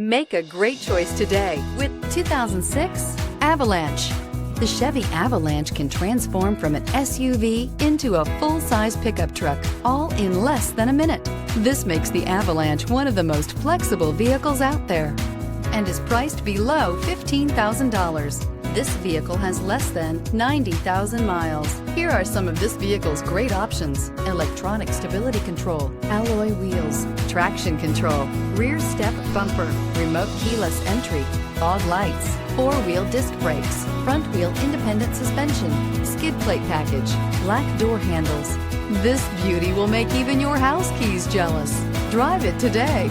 Make a great choice today with 2006 Avalanche. The Chevy Avalanche can transform from an SUV into a full-size pickup truck, all in less than a minute. This makes the Avalanche one of the most flexible vehicles out there and is priced below $15,000. This vehicle has less than 90,000 miles. Here are some of this vehicle's great options: electronic stability control, alloy wheels, traction control, rear step bumper, remote keyless entry, fog lights, four-wheel disc brakes, front wheel independent suspension, skid plate package, black door handles. This beauty will make even your house keys jealous. Drive it today.